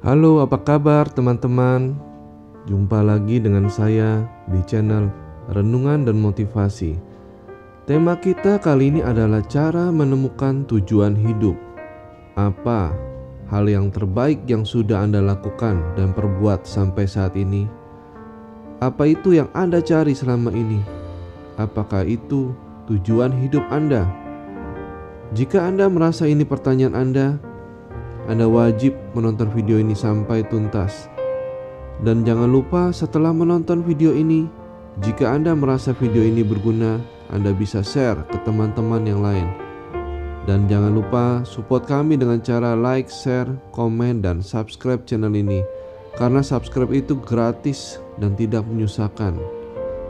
Halo, apa kabar teman-teman? Jumpa lagi dengan saya di channel Renungan dan Motivasi. Tema kita kali ini adalah cara menemukan tujuan hidup. Apa hal yang terbaik yang sudah Anda lakukan dan perbuat sampai saat ini? Apa itu yang Anda cari selama ini? Apakah itu tujuan hidup Anda? Jika Anda merasa ini pertanyaan Anda wajib menonton video ini sampai tuntas. Dan jangan lupa setelah menonton video ini, jika Anda merasa video ini berguna, Anda bisa share ke teman-teman yang lain. Dan jangan lupa support kami dengan cara like, share, komen, dan subscribe channel ini. Karena subscribe itu gratis dan tidak menyusahkan.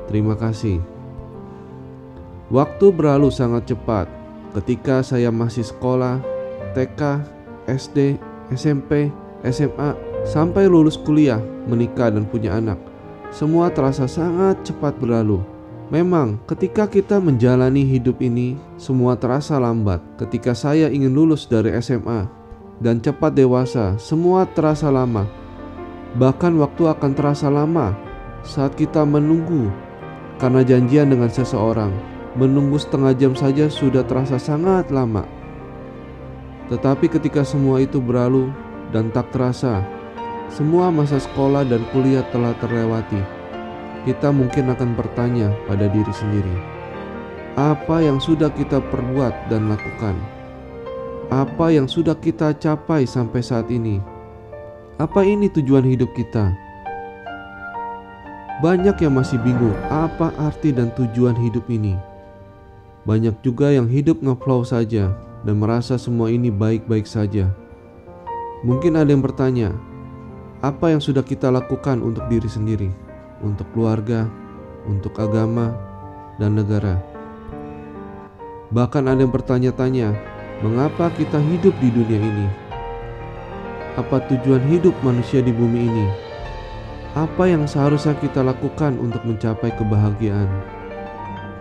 Terima kasih. Waktu berlalu sangat cepat. Ketika saya masih sekolah, TK, SD, SMP, SMA, sampai lulus kuliah, menikah dan punya anak. Semua terasa sangat cepat berlalu. Memang ketika kita menjalani hidup ini, semua terasa lambat. Ketika saya ingin lulus dari SMA dan cepat dewasa, semua terasa lama. Bahkan waktu akan terasa lama saat kita menunggu karena janjian dengan seseorang. Menunggu setengah jam saja sudah terasa sangat lama. Tetapi ketika semua itu berlalu dan tak terasa, semua masa sekolah dan kuliah telah terlewati, kita mungkin akan bertanya pada diri sendiri, apa yang sudah kita perbuat dan lakukan? Apa yang sudah kita capai sampai saat ini? Apa ini tujuan hidup kita? Banyak yang masih bingung apa arti dan tujuan hidup ini. Banyak juga yang hidup ngeflow saja dan merasa semua ini baik-baik saja. Mungkin ada yang bertanya, apa yang sudah kita lakukan untuk diri sendiri, untuk keluarga, untuk agama, dan negara? Bahkan ada yang bertanya-tanya, mengapa kita hidup di dunia ini? Apa tujuan hidup manusia di bumi ini? Apa yang seharusnya kita lakukan untuk mencapai kebahagiaan?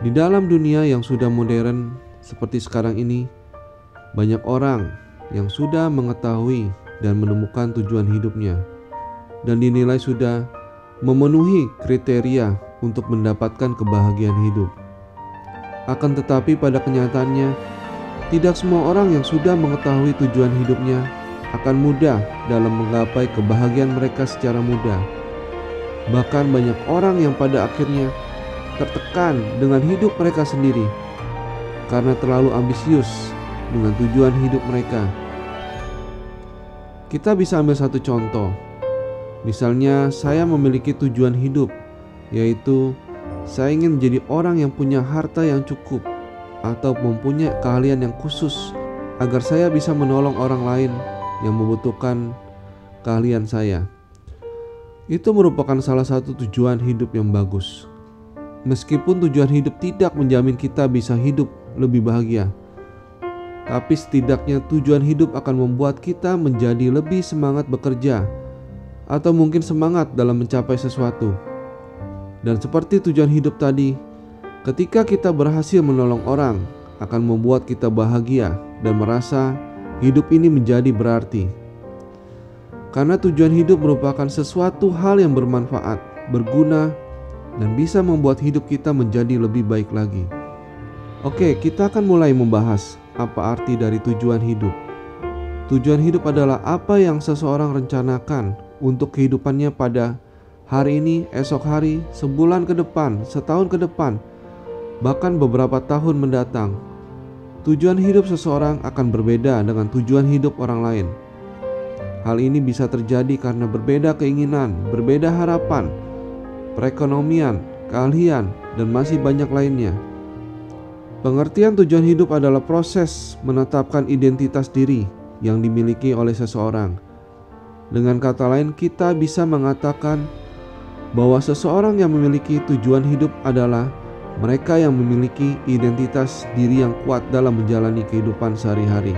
Di dalam dunia yang sudah modern seperti sekarang ini, banyak orang yang sudah mengetahui dan menemukan tujuan hidupnya dan dinilai sudah memenuhi kriteria untuk mendapatkan kebahagiaan hidup. Akan tetapi pada kenyataannya, tidak semua orang yang sudah mengetahui tujuan hidupnya akan mudah dalam menggapai kebahagiaan mereka secara mudah. Bahkan banyak orang yang pada akhirnya tertekan dengan hidup mereka sendiri karena terlalu ambisius dengan tujuan hidup mereka. Kita bisa ambil satu contoh. Misalnya saya memiliki tujuan hidup, yaitu saya ingin menjadi orang yang punya harta yang cukup atau mempunyai keahlian yang khusus agar saya bisa menolong orang lain yang membutuhkan keahlian saya. Itu merupakan salah satu tujuan hidup yang bagus. Meskipun tujuan hidup tidak menjamin kita bisa hidup lebih bahagia, tapi setidaknya tujuan hidup akan membuat kita menjadi lebih semangat bekerja atau mungkin semangat dalam mencapai sesuatu. Dan seperti tujuan hidup tadi, ketika kita berhasil menolong orang, akan membuat kita bahagia dan merasa hidup ini menjadi berarti. Karena tujuan hidup merupakan sesuatu hal yang bermanfaat, berguna, dan bisa membuat hidup kita menjadi lebih baik lagi. Oke, kita akan mulai membahas apa arti dari tujuan hidup. Tujuan hidup adalah apa yang seseorang rencanakan untuk kehidupannya pada hari ini, esok hari, sebulan ke depan, setahun ke depan, bahkan beberapa tahun mendatang. Tujuan hidup seseorang akan berbeda dengan tujuan hidup orang lain. Hal ini bisa terjadi karena berbeda keinginan, berbeda harapan, perekonomian, keahlian, dan masih banyak lainnya. Pengertian tujuan hidup adalah proses menetapkan identitas diri yang dimiliki oleh seseorang. Dengan kata lain, kita bisa mengatakan bahwa seseorang yang memiliki tujuan hidup adalah mereka yang memiliki identitas diri yang kuat dalam menjalani kehidupan sehari-hari.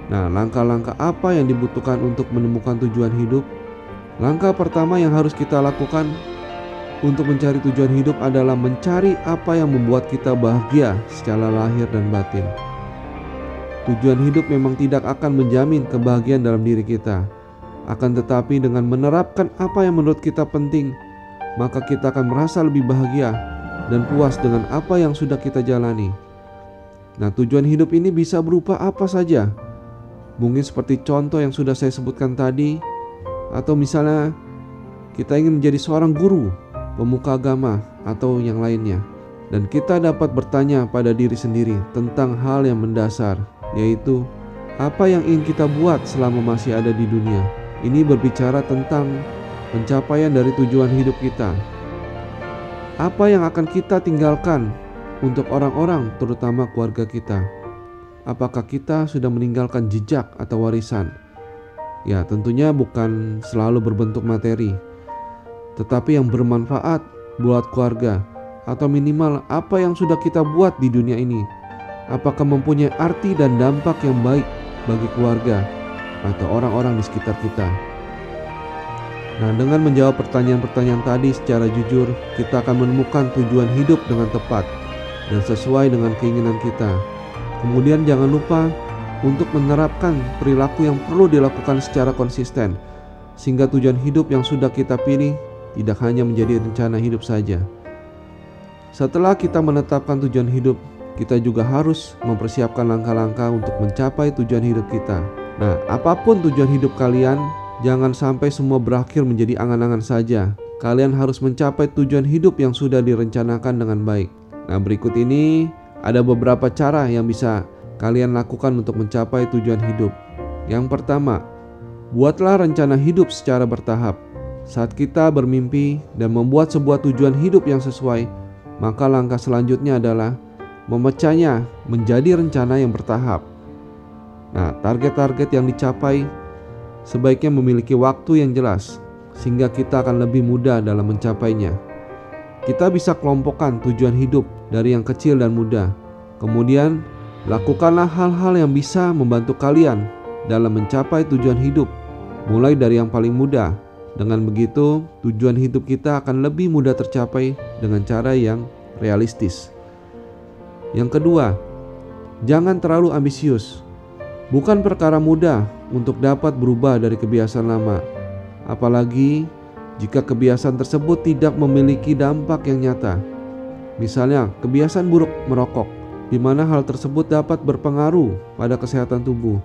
Nah, langkah-langkah apa yang dibutuhkan untuk menemukan tujuan hidup? Langkah pertama yang harus kita lakukan untuk mencari tujuan hidup adalah mencari apa yang membuat kita bahagia secara lahir dan batin. Tujuan hidup memang tidak akan menjamin kebahagiaan dalam diri kita, Akan tetapi dengan menerapkan apa yang menurut kita penting, maka kita akan merasa lebih bahagia dan puas dengan apa yang sudah kita jalani. Nah, tujuan hidup ini bisa berupa apa saja. Mungkin seperti contoh yang sudah saya sebutkan tadi, atau misalnya kita ingin menjadi seorang guru, pemuka agama, atau yang lainnya. Dan kita dapat bertanya pada diri sendiri tentang hal yang mendasar, yaitu apa yang ingin kita buat selama masih ada di dunia. Ini berbicara tentang pencapaian dari tujuan hidup kita. Apa yang akan kita tinggalkan untuk orang-orang, terutama keluarga kita? Apakah kita sudah meninggalkan jejak atau warisan? Ya, tentunya bukan selalu berbentuk materi, tetapi yang bermanfaat buat keluarga, atau minimal apa yang sudah kita buat di dunia ini. Apakah mempunyai arti dan dampak yang baik bagi keluarga atau orang-orang di sekitar kita? Nah, dengan menjawab pertanyaan-pertanyaan tadi secara jujur, kita akan menemukan tujuan hidup dengan tepat dan sesuai dengan keinginan kita. Kemudian jangan lupa untuk menerapkan perilaku yang perlu dilakukan secara konsisten, sehingga tujuan hidup yang sudah kita pilih tidak hanya menjadi rencana hidup saja. Setelah kita menetapkan tujuan hidup, kita juga harus mempersiapkan langkah-langkah untuk mencapai tujuan hidup kita. Nah, apapun tujuan hidup kalian, jangan sampai semua berakhir menjadi angan-angan saja. Kalian harus mencapai tujuan hidup yang sudah direncanakan dengan baik. Nah, berikut ini ada beberapa cara yang bisa kalian lakukan untuk mencapai tujuan hidup. Yang pertama, buatlah rencana hidup secara bertahap. Saat kita bermimpi dan membuat sebuah tujuan hidup yang sesuai, maka langkah selanjutnya adalah memecahnya menjadi rencana yang bertahap. Nah, target-target yang dicapai sebaiknya memiliki waktu yang jelas, sehingga kita akan lebih mudah dalam mencapainya. Kita bisa kelompokkan tujuan hidup dari yang kecil dan mudah. Kemudian, lakukanlah hal-hal yang bisa membantu kalian dalam mencapai tujuan hidup, mulai dari yang paling mudah. Dengan begitu, tujuan hidup kita akan lebih mudah tercapai dengan cara yang realistis. Yang kedua, jangan terlalu ambisius. Bukan perkara mudah untuk dapat berubah dari kebiasaan lama, apalagi jika kebiasaan tersebut tidak memiliki dampak yang nyata. Misalnya, kebiasaan buruk merokok, di mana hal tersebut dapat berpengaruh pada kesehatan tubuh.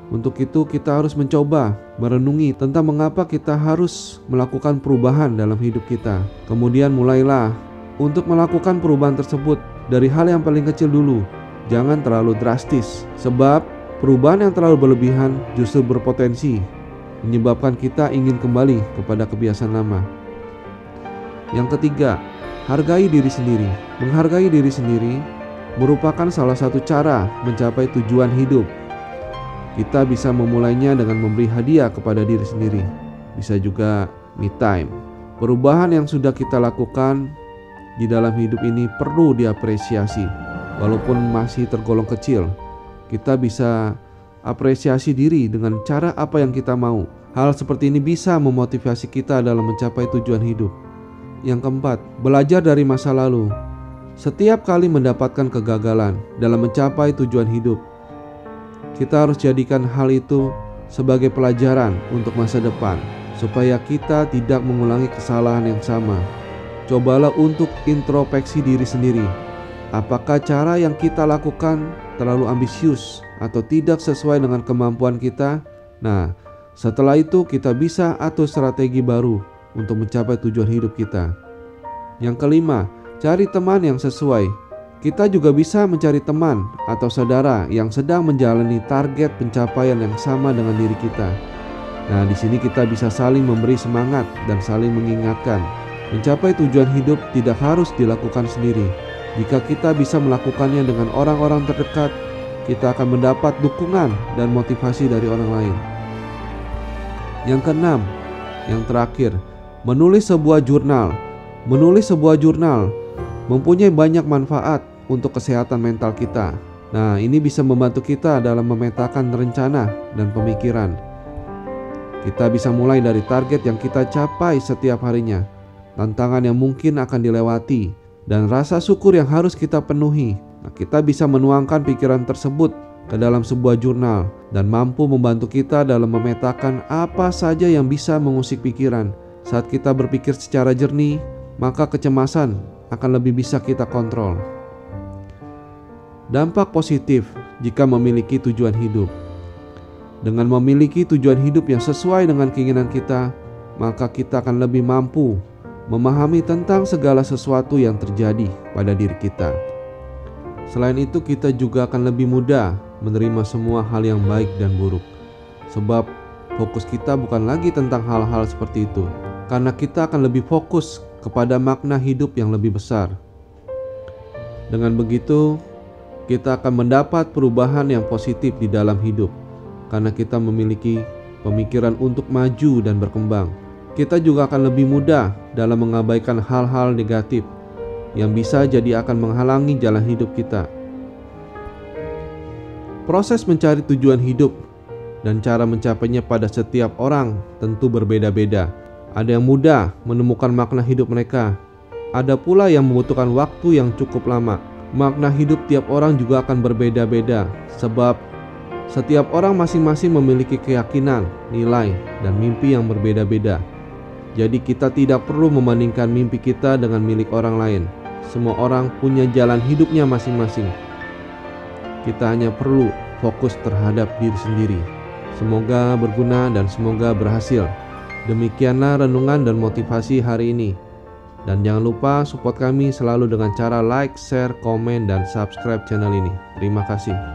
Untuk itu, kita harus mencoba merenungi tentang mengapa kita harus melakukan perubahan dalam hidup kita. Kemudian mulailah untuk melakukan perubahan tersebut dari hal yang paling kecil dulu. Jangan terlalu drastis, sebab perubahan yang terlalu berlebihan justru berpotensi menyebabkan kita ingin kembali kepada kebiasaan lama. Yang ketiga, hargai diri sendiri. Menghargai diri sendiri merupakan salah satu cara mencapai tujuan hidup. Kita bisa memulainya dengan memberi hadiah kepada diri sendiri. Bisa juga me time. Perubahan yang sudah kita lakukan di dalam hidup ini perlu diapresiasi. Walaupun masih tergolong kecil, kita bisa apresiasi diri dengan cara apa yang kita mau. Hal seperti ini bisa memotivasi kita dalam mencapai tujuan hidup. Yang keempat, belajar dari masa lalu. Setiap kali mendapatkan kegagalan dalam mencapai tujuan hidup, kita harus jadikan hal itu sebagai pelajaran untuk masa depan, supaya kita tidak mengulangi kesalahan yang sama. Cobalah untuk introspeksi diri sendiri. Apakah cara yang kita lakukan terlalu ambisius atau tidak sesuai dengan kemampuan kita? Nah, setelah itu kita bisa atur strategi baru untuk mencapai tujuan hidup kita. Yang kelima, cari teman yang sesuai. Kita juga bisa mencari teman atau saudara yang sedang menjalani target pencapaian yang sama dengan diri kita. Nah, di sini kita bisa saling memberi semangat dan saling mengingatkan. Mencapai tujuan hidup tidak harus dilakukan sendiri. Jika kita bisa melakukannya dengan orang-orang terdekat, kita akan mendapat dukungan dan motivasi dari orang lain. Yang keenam, yang terakhir, menulis sebuah jurnal. Menulis sebuah jurnal mempunyai banyak manfaat untuk kesehatan mental kita. Nah, ini bisa membantu kita dalam memetakan rencana dan pemikiran. Kita bisa mulai dari target yang kita capai setiap harinya, tantangan yang mungkin akan dilewati, dan rasa syukur yang harus kita penuhi. Nah, kita bisa menuangkan pikiran tersebut ke dalam sebuah jurnal dan mampu membantu kita dalam memetakan apa saja yang bisa mengusik pikiran. Saat kita berpikir secara jernih, maka kecemasan akan lebih bisa kita kontrol. Dampak positif jika memiliki tujuan hidup. Dengan memiliki tujuan hidup yang sesuai dengan keinginan kita, maka kita akan lebih mampu memahami tentang segala sesuatu yang terjadi pada diri kita. Selain itu, kita juga akan lebih mudah menerima semua hal yang baik dan buruk, sebab fokus kita bukan lagi tentang hal-hal seperti itu, karena kita akan lebih fokus kepada makna hidup yang lebih besar. Dengan begitu, kita akan mendapat perubahan yang positif di dalam hidup, karena kita memiliki pemikiran untuk maju dan berkembang. Kita juga akan lebih mudah dalam mengabaikan hal-hal negatif yang bisa jadi akan menghalangi jalan hidup kita. Proses mencari tujuan hidup dan cara mencapainya pada setiap orang tentu berbeda-beda. Ada yang mudah menemukan makna hidup mereka, ada pula yang membutuhkan waktu yang cukup lama. Makna hidup tiap orang juga akan berbeda-beda, sebab setiap orang masing-masing memiliki keyakinan, nilai, dan mimpi yang berbeda-beda. Jadi kita tidak perlu membandingkan mimpi kita dengan milik orang lain. Semua orang punya jalan hidupnya masing-masing. Kita hanya perlu fokus terhadap diri sendiri. Semoga berguna dan semoga berhasil. Demikianlah renungan dan motivasi hari ini. Dan jangan lupa support kami selalu dengan cara like, share, komen, dan subscribe channel ini. Terima kasih.